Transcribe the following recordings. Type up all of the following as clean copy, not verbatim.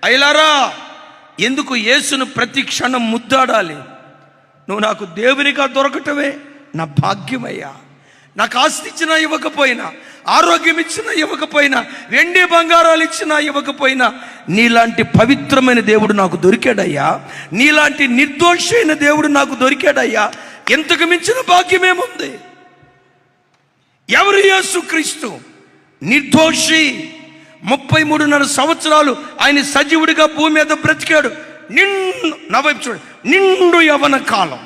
అయ్యలారా, ఎందుకు యేసును ప్రతి క్షణం ముద్దాడాలి? నువ్వు నాకు దేవునిగా దొరకటమే నా భాగ్యమయ్యా. నాకు ఆస్తి ఇచ్చినా ఇవ్వకపోయినా, ఆరోగ్యం ఇచ్చినా ఇవ్వకపోయినా, వెండి బంగారాలు ఇచ్చినా ఇవ్వకపోయినా, నీలాంటి పవిత్రమైన దేవుడు నాకు దొరికాడయ్యా. నీలాంటి నిర్దోషి అయిన దేవుడు నాకు దొరికాడయ్యా. ఎంతకు మించిన భాగ్యమేముంది? ఎవరు? యేసుక్రీస్తు నిర్దోషి. 33.5 సంవత్సరాలు ఆయన సజీవుడిగా భూమి మీద బ్రతికాడు. నిండు యవ్వన కాలం,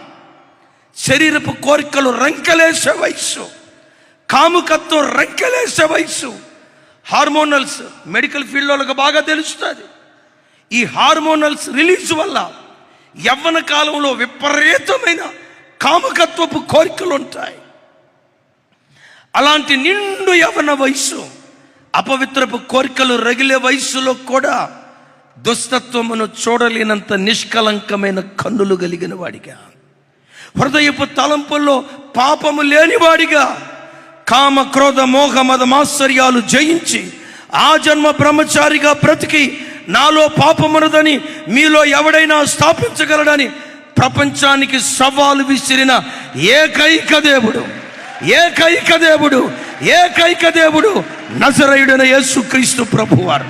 శరీరపు కోరికలు రంకెలేసే వయస్సు, కాముకత్వం రంకెలేసే వయస్సు. హార్మోనల్స్ మెడికల్ ఫీల్డ్ వాళ్ళకి బాగా తెలుస్తుంది. ఈ హార్మోనల్స్ రిలీజ్ వల్ల యవ్వన కాలంలో విపరీతమైన కాముకత్వపు కోరికలు ఉంటాయి. అలాంటి నిండు యవ్వన వయస్సు, అపవిత్రపు కోరికలు రగిలే వయస్సులో కూడా దుస్తత్వమును చూడలేనంత నిష్కలంకమైన కన్నులు కలిగిన వాడిగా, హృదయపు తలంపుల్లో పాపము లేనివాడిగా, కామ క్రోధ మోహ మద మాత్సర్యాలు జయించి ఆ జన్మ బ్రహ్మచారిగా బ్రతికి నాలో పాపమున్నదని మీలో ఎవడైనా స్థాపించగలడని ప్రపంచానికి సవాలు విసిరిన ఏకైక దేవుడు నజరేయుడైన యేసుక్రీస్తు ప్రభువారు.